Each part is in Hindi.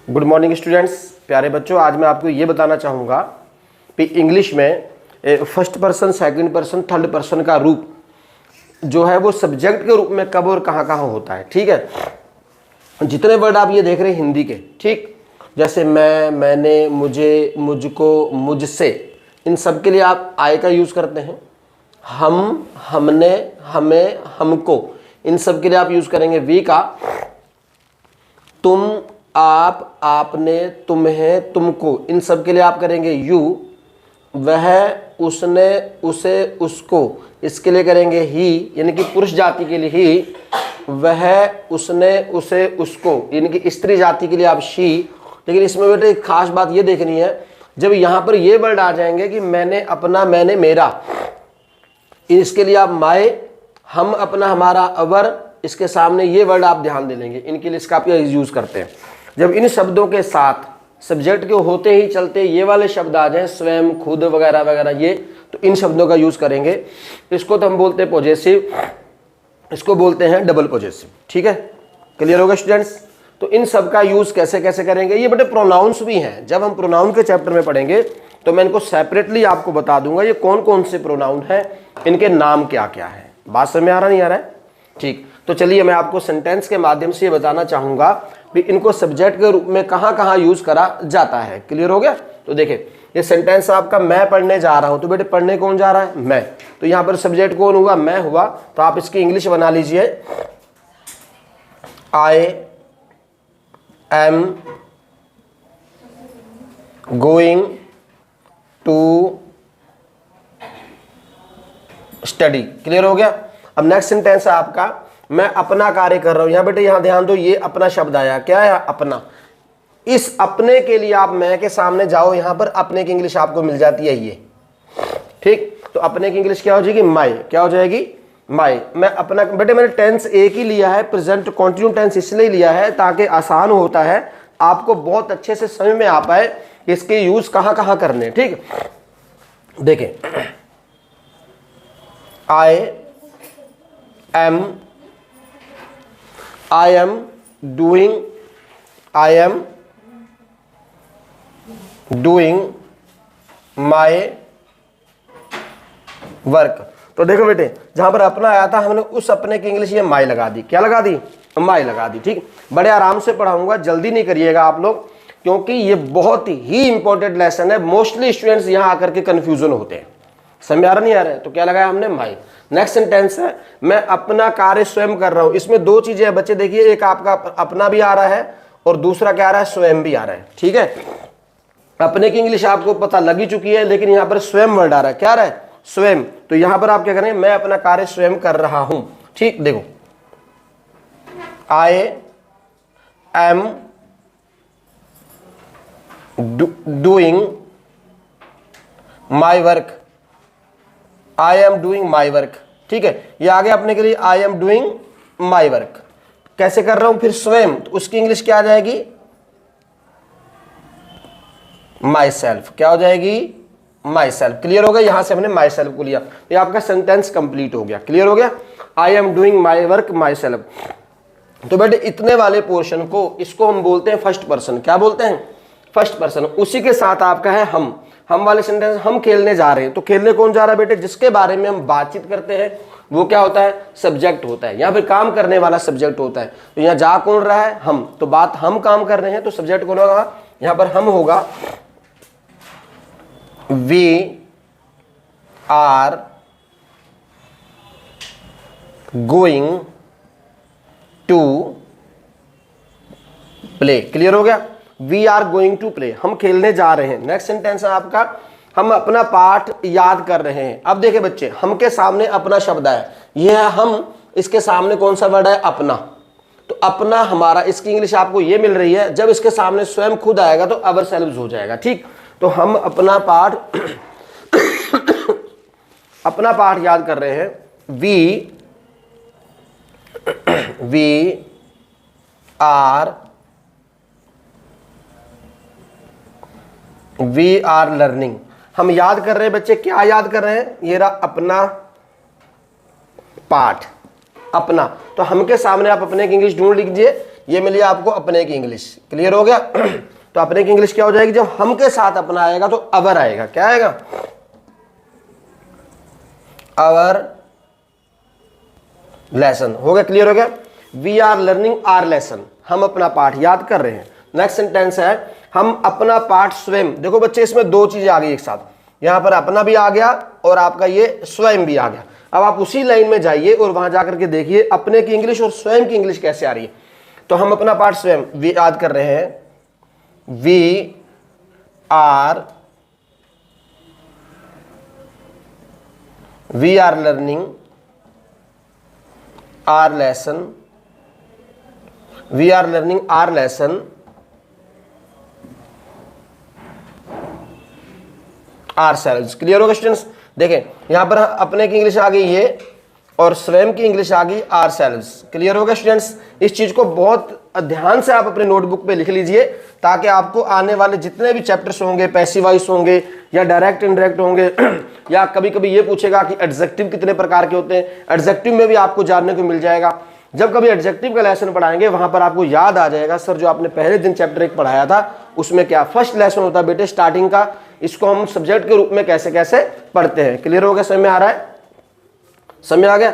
गुड मॉर्निंग स्टूडेंट्स, प्यारे बच्चों। आज मैं आपको ये बताना चाहूँगा कि इंग्लिश में first person, second person, third person का रूप जो है वो सब्जेक्ट के रूप में कब और कहाँ कहाँ होता है। ठीक है, जितने वर्ड आप ये देख रहे हैं हिंदी के, ठीक, जैसे मैं, मैंने, मुझे, मुझको, मुझसे, इन सब के लिए आप आए का यूज़ करते हैं। हम, हमने, हमें, हमको, इन सब के लिए आप यूज़ करेंगे वी का। तुम, आप, आपने, तुम्हें, तुमको, इन सब के लिए आप करेंगे यू। वह, उसने, उसे, उसको, इसके लिए करेंगे ही, यानी कि पुरुष जाति के लिए ही। वह, उसने, उसे, उसको, यानी कि स्त्री जाति के लिए आप शी। लेकिन इसमें बेटे एक खास बात ये देखनी है, जब यहाँ पर ये वर्ड आ जाएंगे कि मैंने, अपना, मैंने, मेरा, इसके लिए आप माय, हम, अपना, हमारा, अवर, इसके सामने ये वर्ड आप ध्यान दे लेंगे। इनके लिए इसका आप यूज करते हैं। जब इन शब्दों के साथ सब्जेक्ट के होते ही चलते ये वाले शब्द आ जाएं, स्वयं, खुद, वगैरह वगैरह, ये तो इन शब्दों का यूज करेंगे। इसको तो हम बोलते हैं पॉजेसिव, इसको बोलते हैं डबल पॉजेसिव। ठीक है, क्लियर होगा स्टूडेंट्स? तो इन सब का यूज कैसे कैसे करेंगे, ये बड़े प्रोनाउंस भी हैं। जब हम प्रोनाउन के चैप्टर में पढ़ेंगे तो मैं इनको सेपरेटली आपको बता दूंगा ये कौन कौन से प्रोनाउन है, इनके नाम क्या क्या है। बात समझ में आ रहा नहीं आ रहा है? ठीक, तो चलिए मैं आपको सेंटेंस के माध्यम से ये बताना चाहूंगा कि इनको सब्जेक्ट के रूप में कहाँ कहाँ यूज करा जाता है। क्लियर हो गया? तो देखिए, ये सेंटेंस आपका मैं पढ़ने जा रहा हूं, तो बेटे पढ़ने कौन जा रहा है? मैं। तो यहां पर सब्जेक्ट कौन हुआ? मैं हुआ। तो आप इसकी इंग्लिश बना लीजिए, I am going to study. Clear हो गया? अब नेक्स्ट सेंटेंस है आपका, मैं अपना कार्य कर रहा हूं। यहां बेटे यहां ध्यान दो, ये अपना शब्द आया, क्या है? अपना। इस अपने के लिए आप मैं के सामने जाओ, यहां पर अपने की इंग्लिश आपको मिल जाती है ये। ठीक, तो अपने की इंग्लिश क्या हो जाएगी? माई। क्या हो जाएगी? माई। मैं अपना, बेटे मैंने टेंस एक ही लिया है, प्रेजेंट कंटिन्यू टेंस इसलिए लिया है ताकि आसान होता है, आपको बहुत अच्छे से समझ में आ पाए इसके यूज कहां कहां करने। ठीक, देखें, I am doing my work। तो देखो बेटे, जहां पर अपना आया था हमने उस अपने की इंग्लिश ये माई लगा दी। क्या लगा दी? माई लगा दी। ठीक, बड़े आराम से पढ़ाऊंगा, जल्दी नहीं करिएगा आप लोग, क्योंकि ये बहुत ही इंपॉर्टेंट लेसन है। मोस्टली स्टूडेंट्स यहां आकर के कंफ्यूजन होते हैं। समझ आ रहा नहीं आ रहा है? तो क्या लगाया हमने? माई। नेक्स्ट सेंटेंस है, मैं अपना कार्य स्वयं कर रहा हूं। इसमें दो चीजें हैं बच्चे, देखिए, एक आपका अपना भी आ रहा है और दूसरा क्या आ रहा है? स्वयं भी आ रहा है। ठीक है, अपने की इंग्लिश आपको पता लगी चुकी है, लेकिन यहां पर स्वयं वर्ड आ रहा है। क्या आ रहा है? स्वयं। तो यहां पर आप क्या करेंगे? मैं अपना कार्य स्वयं कर रहा हूं। ठीक, देखो, I am doing my work. I am doing my work. ठीक है, ये आगे अपने के लिए I am doing my work. कैसे कर रहा हूं? फिर स्वयं, तो उसकी इंग्लिश क्या आ जाएगी? My self. क्या हो जाएगी? My self. क्लियर हो गया? यहां से हमने माई सेल्फ को लिया, ये आपका सेंटेंस कंप्लीट हो गया। क्लियर हो गया? I am doing my work my self. तो बेटे इतने वाले पोर्शन को, इसको हम बोलते हैं फर्स्ट पर्सन। क्या बोलते हैं? First person. उसी के साथ आपका है हम वाले सेंटेंस, हम खेलने जा रहे हैं। तो खेलने कौन जा रहा है बेटे? जिसके बारे में हम बातचीत करते हैं वो क्या होता है? सब्जेक्ट होता है। यहाँ पे काम करने वाला सब्जेक्ट होता है। तो यहाँ जा कौन रहा है? हम। तो बात हम काम कर रहे हैं, तो सब्जेक्ट कौन होगा? यहाँ पर हम होगा। We are going to play. Clear हो गया? We are going to play, हम खेलने जा रहे हैं। नेक्स्ट सेंटेंस है आपका, हम अपना पाठ याद कर रहे हैं। अब देखिए बच्चे, हम के सामने अपना शब्द है, यह है हम, इसके सामने कौन सा वर्ड है? अपना। तो अपना हमारा, इसकी इंग्लिश आपको ये मिल रही है, जब इसके सामने स्वयं खुद आएगा तो अवर सेल्व्स हो जाएगा। ठीक, तो हम अपना पाठ अपना पाठ याद कर रहे हैं। We are learning. हम याद कर रहे हैं बच्चे, क्या याद कर रहे हैं? ये रहा अपना पाठ, अपना। तो हम के सामने आप अपने की इंग्लिश ढूंढ लीजिए, ये मिली आपको अपने की इंग्लिश। क्लियर हो गया? तो अपने की इंग्लिश क्या हो जाएगी? जब हम के साथ अपना आएगा तो अवर आएगा। क्या आएगा? Our lesson. हो गया? क्लियर हो गया? We are learning our lesson, हम अपना पाठ याद कर रहे हैं। नेक्स्ट सेंटेंस है हम अपना पाठ स्वयं। देखो बच्चे, इसमें दो चीजें आ गई एक साथ, यहां पर अपना भी आ गया और आपका ये स्वयं भी आ गया। अब आप उसी लाइन में जाइए और वहां जाकर के देखिए अपने की इंग्लिश और स्वयं की इंग्लिश कैसे आ रही है। तो हम अपना पाठ स्वयं वी याद कर रहे हैं, we are learning our lesson, we are learning our lesson आर सेल्व्स। क्लियर होगा स्टूडेंट्स? देखें यहां पर अपने की इंग्लिश आ गई ये और स्वयं की इंग्लिश आ गई आर सेल्व्स। क्लियर होगा स्टूडेंट्स? इस चीज को बहुत ध्यान से आप अपने नोटबुक पे लिख लीजिए ताकि आपको आने वाले जितने भी चैप्टर्स होंगे, पैसिव वॉइस होंगे या डायरेक्ट इनडायरेक्ट होंगे या कभी कभी ये पूछेगा कि एडजेक्टिव कितने प्रकार के होते हैं, एडजेक्टिव में भी आपको जानने को मिल जाएगा। जब कभी एडजेक्टिव का लेसन पढ़ाएंगे वहां पर आपको याद आ जाएगा सर जो आपने पहले दिन चैप्टर 1 पढ़ाया था उसमें क्या फर्स्ट लेसन होता है बेटे स्टार्टिंग का, इसको हम सब्जेक्ट के रूप में कैसे कैसे पढ़ते हैं। क्लियर हो गया? समझ में आ रहा है? समझ आ गया?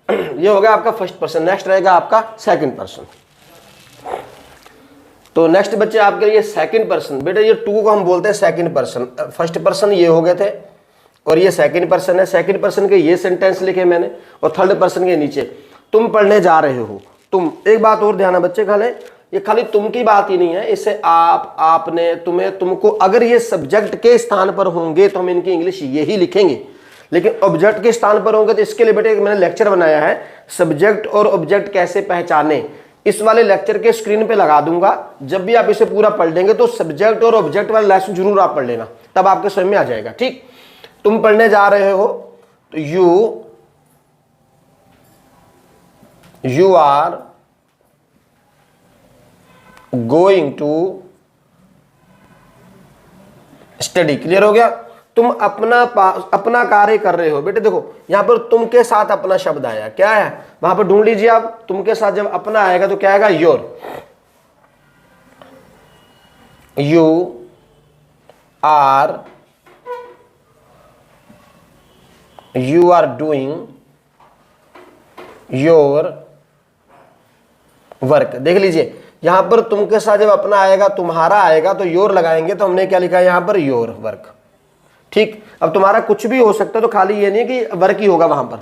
ये हो गया आपका फर्स्ट पर्सन। नेक्स्ट रहेगा आपका सेकंड पर्सन। तो नेक्स्ट बच्चे आपके लिए सेकंड पर्सन। बेटे ये टू को हम बोलते हैं सेकंड पर्सन। फर्स्ट पर्सन ये हो गए थे और ये सेकंड पर्सन है। सेकंड पर्सन के ये सेंटेंस लिखे मैंने और थर्ड पर्सन के नीचे तुम पढ़ने जा रहे हो। तुम, एक बात और ध्यान है बच्चे, ये खाली तुम की बात ही नहीं है, इससे आप, आपने, तुम्हें, तुमको, अगर ये सब्जेक्ट के स्थान पर होंगे तो हम इनकी इंग्लिश यही लिखेंगे, लेकिन ऑब्जेक्ट के स्थान पर होंगे तो इसके लिए बेटे मैंने लेक्चर बनाया है सब्जेक्ट और ऑब्जेक्ट कैसे पहचाने। इस वाले लेक्चर के स्क्रीन पे लगा दूंगा, जब भी आप इसे पूरा पढ़ लेंगे तो सब्जेक्ट और ऑब्जेक्ट वाला लेसन जरूर आप पढ़ लेना, तब आपके समझ में आ जाएगा। ठीक, तुम पढ़ने जा रहे हो तो you are going to study. Clear हो गया? तुम अपना कार्य कर रहे हो। बेटे देखो यहां पर तुम के साथ अपना शब्द आया, क्या है वहां पर ढूंढ लीजिए आप। तुम के साथ जब अपना आएगा तो क्या आएगा? Your. You are doing your work. देख लीजिए यहां पर तुम के साथ जब अपना आएगा, तुम्हारा आएगा तो योर लगाएंगे, तो हमने क्या लिखा है यहां पर? Your work. ठीक, अब तुम्हारा कुछ भी हो सकता है तो खाली ये नहीं कि वर्क ही होगा वहां पर,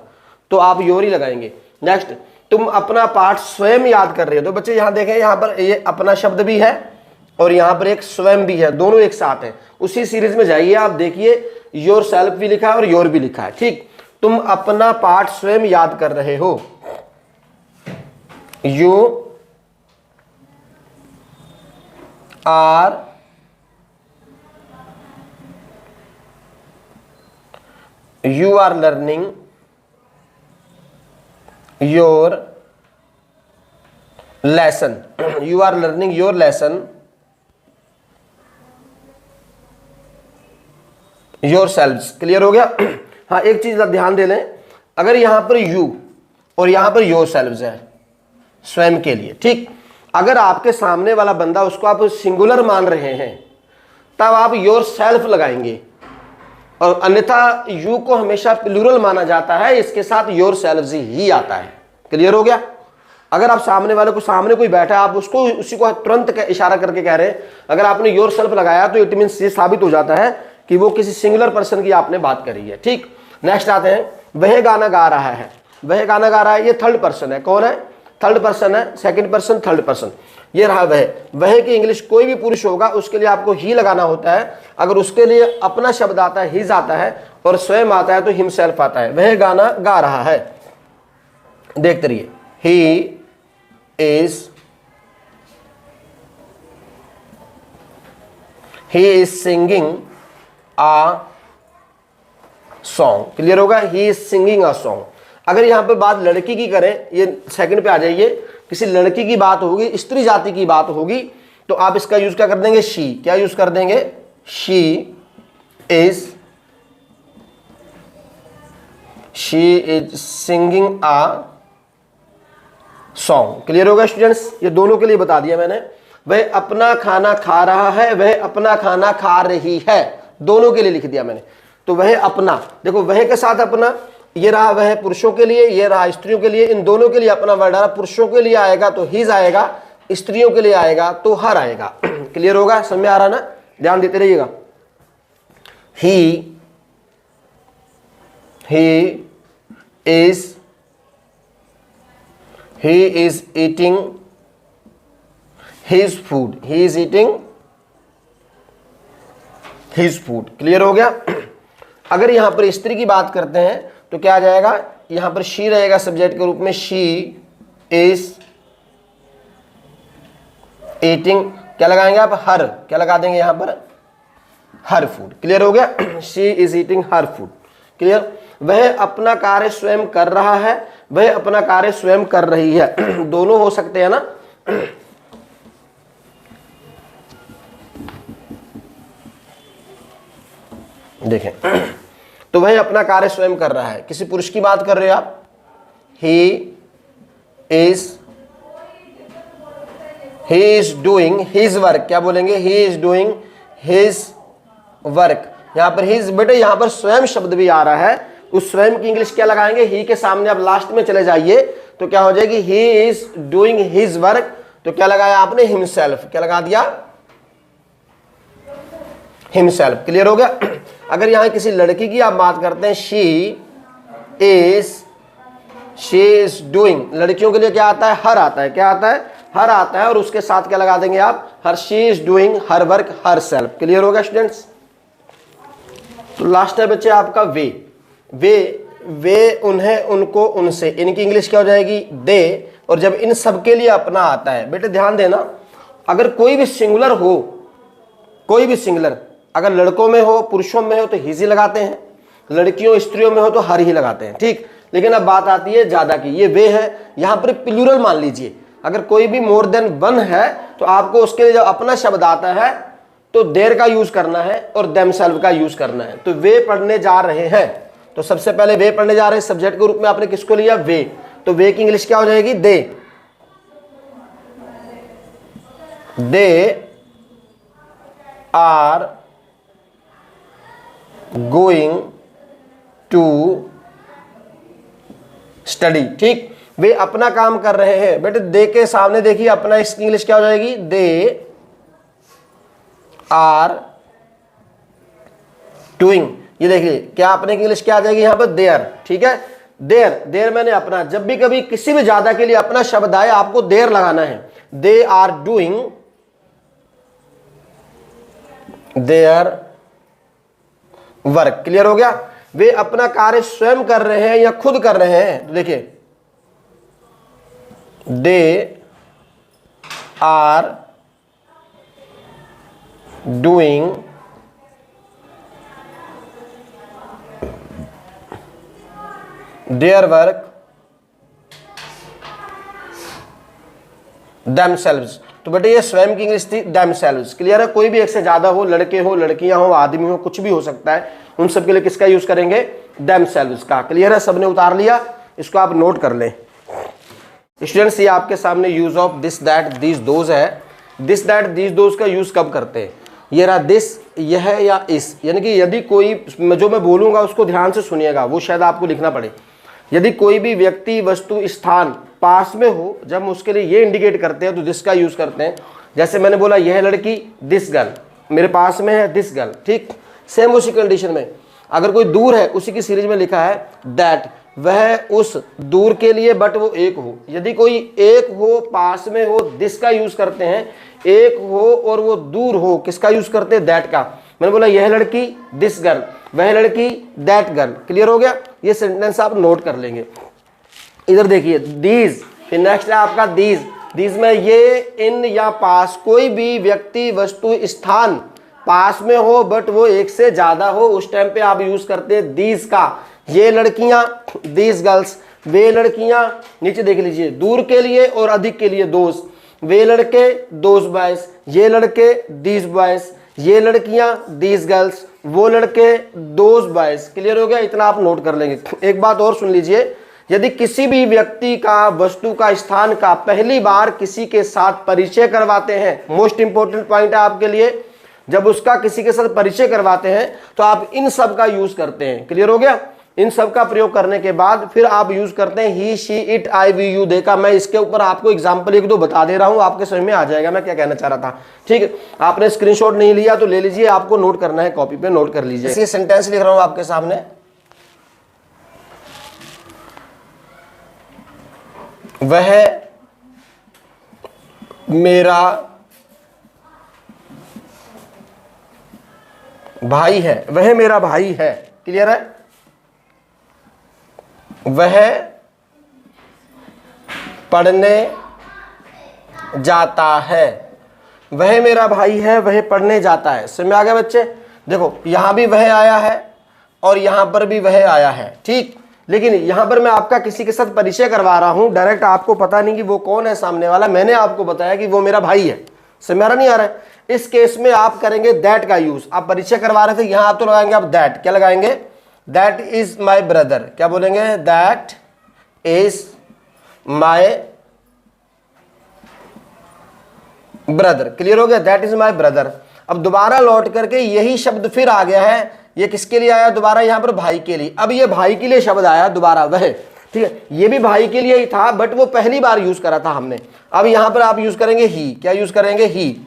तो आप योर ही लगाएंगे। नेक्स्ट, तुम अपना पाठ स्वयं याद कर रहे हो। तो बच्चे यहां देखें, यहां पर ये अपना शब्द भी है और यहां पर एक स्वयं भी है, दोनों एक साथ है। उसी सीरीज में जाइए आप देखिए, योर सेल्फ भी लिखा है और योर भी लिखा है। ठीक, तुम अपना पाठ स्वयं याद कर रहे हो। You are learning your lesson. You are learning your lesson yourselves. Clear हो गया? हाँ, एक चीज ध्यान दे लें, अगर यहां पर you और यहां पर yourselves है स्वयं के लिए, ठीक, अगर आपके सामने वाला बंदा उसको आप सिंगुलर मान रहे हैं तब आप yourself लगाएंगे, और अन्यथा यू को हमेशा प्लूरल माना जाता है, इसके साथ योर सेल्व्स ही आता है। क्लियर हो गया? अगर आप सामने वाले को, सामने कोई बैठा है, आप उसको उसी को तुरंत इशारा करके कह रहे हैं, अगर आपने योर सेल्फ लगाया तो इट मींस ये साबित हो जाता है कि वो किसी सिंगुलर पर्सन की आपने बात करी है। ठीक, नेक्स्ट आते हैं, वह गाना गा रहा है। वह गाना गा रहा है, ये थर्ड पर्सन है। कौन है? थर्ड पर्सन है, सेकंड पर्सन, थर्ड पर्सन। ये रहा वह। वह की इंग्लिश कोई भी पुरुष होगा उसके लिए आपको ही लगाना होता है। अगर उसके लिए अपना शब्द आता है, हिज आता है, और स्वयं आता है तो हिमसेल्फ आता है। वह गाना गा रहा है, देखते रहिए, he is singing a song. Clear होगा? He is singing a song. अगर यहां पर बात लड़की की करें, ये सेकंड पे आ जाइए, किसी लड़की की बात होगी, स्त्री जाति की बात होगी, तो आप इसका यूज क्या कर देंगे? शी। क्या यूज कर देंगे? She is singing a song. Clear होगा स्टूडेंट्स, ये दोनों के लिए बता दिया मैंने। वह अपना खाना खा रहा है, वह अपना खाना खा रही है, दोनों के लिए लिख दिया मैंने। तो वह अपना, देखो वह के साथ अपना, ये रहा वह पुरुषों के लिए, ये रहा स्त्रियों के लिए, इन दोनों के लिए अपना वर्ड आ रहा। पुरुषों के लिए आएगा तो हिज आएगा, स्त्रियों के लिए आएगा तो हर आएगा। क्लियर होगा, समझ में आ रहा ना, ध्यान देते रहिएगा। He is eating his food, he is eating his food. Clear हो गया। अगर यहां पर स्त्री की बात करते हैं तो क्या आ जाएगा, यहां पर शी रहेगा सब्जेक्ट के रूप में, शी इज ईटिंग, क्या लगाएंगे आप, हर, क्या लगा देंगे यहां पर, हर फूड। क्लियर हो गया, she is eating her food. Clear. वह अपना कार्य स्वयं कर रहा है, वह अपना कार्य स्वयं कर रही है, दोनों हो सकते हैं ना। देखें, तो वह अपना कार्य स्वयं कर रहा है, किसी पुरुष की बात कर रहे हो आप, he is doing his work, क्या बोलेंगे, he is doing his work. यहां पर हिज, बेटे यहां पर स्वयं शब्द भी आ रहा है, उस स्वयं की इंग्लिश क्या लगाएंगे, ही के सामने अब लास्ट में चले जाइए तो क्या हो जाएगी, he is doing his work, तो क्या लगाया आपने, हिमसेल्फ, क्या लगा दिया, हिमसेल्फ। क्लियर हो गया। अगर यहां किसी लड़की की आप बात करते हैं, शी इज डूइंग, लड़कियों के लिए क्या आता है, हर आता है, क्या आता है, हर आता है, और उसके साथ क्या लगा देंगे आप, her, she is doing her work herself. Clear होगा स्टूडेंट्स। तो लास्ट है बच्चे आपका वे उन्हें, उनको, उनसे, इनकी इंग्लिश क्या हो जाएगी, दे। और जब इन सब के लिए अपना आता है, बेटे ध्यान देना, अगर कोई भी सिंगुलर हो, कोई भी सिंगुलर, अगर लड़कों में हो पुरुषों में हो तो हिज ही लगाते हैं, लड़कियों स्त्रियों में हो तो हर ही लगाते हैं, ठीक। लेकिन अब बात आती है ज्यादा की, ये वे है, यहां पर प्लूरल मान लीजिए, अगर कोई भी मोर देन वन है तो आपको उसके लिए जब अपना शब्द आता है तो देर का यूज करना है और देमसेल्फ का यूज करना है। तो वे पढ़ने जा रहे हैं, तो सबसे पहले वे पढ़ने जा रहे हैं, सब्जेक्ट के रूप में आपने किसको लिया, वे, तो वे की इंग्लिश क्या हो जाएगी, they are going to study, ठीक। वे अपना काम कर रहे हैं, बेटे दे के सामने देखिए अपना, इसकी इंग्लिश क्या हो जाएगी, दे आर डूइंग। ये देखिए क्या अपने की इंग्लिश क्या आ जाएगी यहां पर, देयर, ठीक है। देयर मैंने अपना, जब भी कभी किसी भी ज्यादा के लिए अपना शब्द आए आपको देयर लगाना है, they are doing their work. Clear हो गया। वे अपना कार्य स्वयं कर रहे हैं या खुद कर रहे हैं, तो देखिए they are doing their work themselves। तो बेटे ये स्वयं की इंग्लिश थी, themselves। क्लियर है। कोई भी एक से ज्यादा हो, लड़के हो, लड़कियां हो, आदमी हो, कुछ भी हो सकता है, उन सब के लिए किसका यूज करेंगे, themselves का। क्लियर है, सबने उतार लिया, इसको आप नोट कर लें स्टूडेंट्स। ये आपके सामने use of this that these those है। दिस दैट दीज दोज का यूज कब करते हैं, ये रहा दिस, यह या इस, यानी कि यदि कोई, जो मैं बोलूंगा उसको ध्यान से सुनिएगा, वो शायद आपको लिखना पड़े। यदि कोई भी व्यक्ति, वस्तु, स्थान पास में हो, जब हम उसके लिए ये इंडिकेट करते हैं तो दिस का यूज करते हैं। जैसे मैंने बोला यह लड़की, दिस गर्ल, मेरे पास में है, दिस गर्ल, ठीक। सेम उसी कंडीशन में अगर कोई दूर है, उसी की सीरीज में लिखा है दैट, वह उस दूर के लिए, बट वो एक हो। यदि कोई एक हो, पास में हो, दिस का यूज करते हैं। एक हो और वो दूर हो, किसका यूज करते हैं, दैट का। मैंने बोला यह लड़की, दिस गर्ल, वह लड़की, दैट गर्ल। क्लियर हो गया। ये सेंटेंस आप नोट कर लेंगे। इधर देखिए दीज, फिर नेक्स्ट है आपका दीज में ये, इन या पास, कोई भी व्यक्ति, वस्तु, स्थान पास में हो बट वो एक से ज्यादा हो, उस टाइम पे आप यूज करते हैं दीज का। ये लड़कियां, दीज गर्ल्स, वे लड़कियां, नीचे देख लीजिए, दूर के लिए और अधिक के लिए दोस्त, वे लड़के, दोज बॉयज, ये लड़के, दीज बॉयज, ये लड़कियां, दीज गर्ल्स, वो लड़के, दोज बॉयज। क्लियर हो गया। इतना आप नोट कर लेंगे। एक बात और सुन लीजिए, यदि किसी भी व्यक्ति का, वस्तु का, स्थान का पहली बार किसी के साथ परिचय करवाते हैं, मोस्ट इंपॉर्टेंट पॉइंट है आपके लिए, जब उसका किसी के साथ परिचय करवाते हैं तो आप इन सब का यूज करते हैं। क्लियर हो गया? इन सब का प्रयोग करने के बाद फिर आप यूज करते हैं he, she, it, I, we, you. देखा, मैं इसके ऊपर आपको एग्जांपल एक दो बता दे रहा हूं, आपके समझ में आ जाएगा मैं क्या कहना चाह रहा था। ठीक है, आपने स्क्रीनशॉट नहीं लिया तो ले लीजिए, आपको नोट करना है, कॉपी पे नोट कर लीजिए। इसलिए सेंटेंस लिख रहा हूं आपके सामने, वह मेरा भाई है, वह मेरा भाई है। क्लियर है? वह पढ़ने जाता है, वह मेरा भाई है, वह पढ़ने जाता है। समझ में आ गया बच्चे? देखो यहां भी वह आया है और यहां पर भी वह आया है, ठीक। लेकिन यहां पर मैं आपका किसी के साथ परिचय करवा रहा हूं, डायरेक्ट आपको पता नहीं कि वो कौन है सामने वाला, मैंने आपको बताया कि वो मेरा भाई है। समझ में नहीं आ रहा है? इस केस में आप करेंगे दैट का यूज। आप परिचय करवा रहे थे, यहां आप तो लगाएंगे आप दैट। क्या लगाएंगे? That is my brother. क्या बोलेंगे? That is my brother. Clear हो गया? That is my brother. अब दोबारा लौट करके यही शब्द फिर आ गया है। ये किसके लिए आया दोबारा? यहां पर भाई के लिए। अब ये भाई के लिए शब्द आया दोबारा, वह। ठीक है, ये भी भाई के लिए ही था, बट वो पहली बार यूज करा था हमने। अब यहां पर आप यूज करेंगे ही। क्या यूज करेंगे? He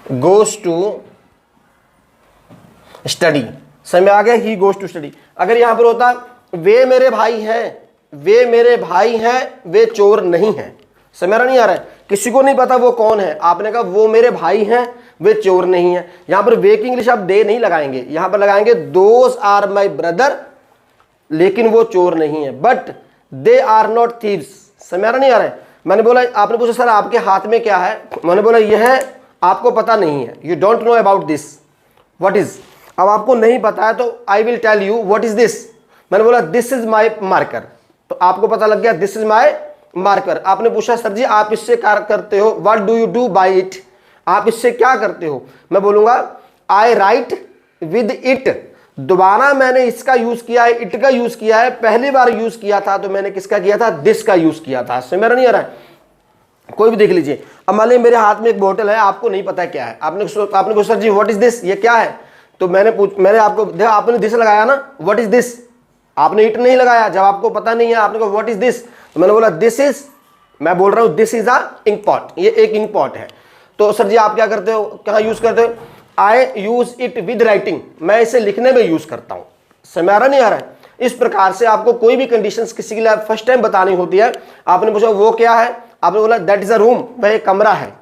goes to study. समझ में आ गया? He goes to study. अगर यहां पर होता वे मेरे भाई हैं, वे मेरे भाई हैं, वे चोर नहीं हैं। समझ नहीं आ रहा है? किसी को नहीं पता वो कौन है, आपने कहा वो मेरे भाई हैं, वे चोर नहीं है। यहां पर वे की इंग्लिश आप दे नहीं लगाएंगे, यहां पर लगाएंगे दोज आर माई ब्रदर, लेकिन वो चोर नहीं है, but they are not thieves. समझ नहीं आ रहा है? मैंने बोला, आपने पूछा सर आपके हाथ में क्या है, मैंने बोला यह आपको पता नहीं है, you don't know about this, what is. अब आपको नहीं पता है तो I will tell you what is this. मैंने बोला दिस इज माई मार्कर, तो आपको पता लग गया दिस इज माई मार्कर। आपने पूछा सर जी आप इससे क्या करते हो, what do you do by it, आप इससे क्या करते हो। मैं बोलूंगा आई राइट विद इट। दोबारा मैंने इसका यूज किया है, इट का यूज किया है। पहली बार यूज किया था तो मैंने किसका किया था? दिस का यूज किया था। समझ में नहीं आ रहा है? कोई भी देख लीजिए। अब मान लीजिए मेरे हाथ में एक बोतल है, आपको नहीं पता क्या है, आपने पूछा sir ji what is this, ये क्या है। तो मैंने आपको देखा, आपने दिस लगाया ना, व्हाट इज दिस, आपने इट नहीं लगाया। जब आपको पता नहीं है आपने कहा व्हाट इज दिस, तो मैंने बोला दिस इज, मैं बोल रहा हूं this is a ink pot, ये एक इंक पॉट है। तो सर जी आप क्या करते हो, कहाँ यूज करते हो? आई यूज इट विद राइटिंग, मैं इसे लिखने में यूज करता हूं। समझ नहीं आ रहा है? इस प्रकार से आपको कोई भी कंडीशंस किसी के लिए फर्स्ट टाइम बतानी होती है। आपने पूछा वो क्या है, आपने बोला दैट इज अ रूम, वह एक कमरा है।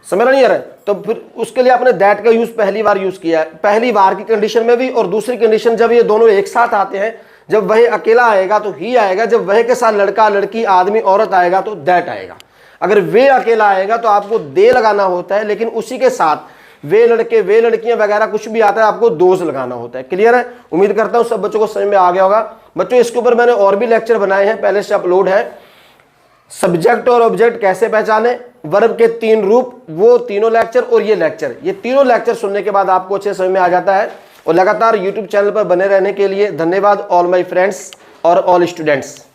समझ नहीं आ रहा है? तो फिर उसके लिए आपने दैट का यूज पहली बार यूज किया है, पहली बार की कंडीशन में भी। और दूसरी कंडीशन जब ये दोनों एक साथ आते हैं, जब वह अकेला आएगा तो ही आएगा, जब वह के साथ लड़का, लड़की, आदमी, औरत आएगा तो दैट आएगा। अगर वे अकेला आएगा तो आपको दे लगाना होता है, लेकिन उसी के साथ वे लड़के, वे लड़कियां वगैरह कुछ भी आता है आपको दोज लगाना होता है। क्लियर है? उम्मीद करता हूं सब बच्चों को समझ में आ गया होगा। बच्चों इसके ऊपर मैंने और भी लेक्चर बनाए हैं, पहले से अपलोड है। सब्जेक्ट और ऑब्जेक्ट कैसे पहचाने, वर्ब के 3 रूप, वो तीनों लेक्चर और ये लेक्चर, ये तीनों लेक्चर सुनने के बाद आपको अच्छे समझ में आ जाता है। और लगातार यूट्यूब चैनल पर बने रहने के लिए धन्यवाद ऑल माय फ्रेंड्स और ऑल स्टूडेंट्स।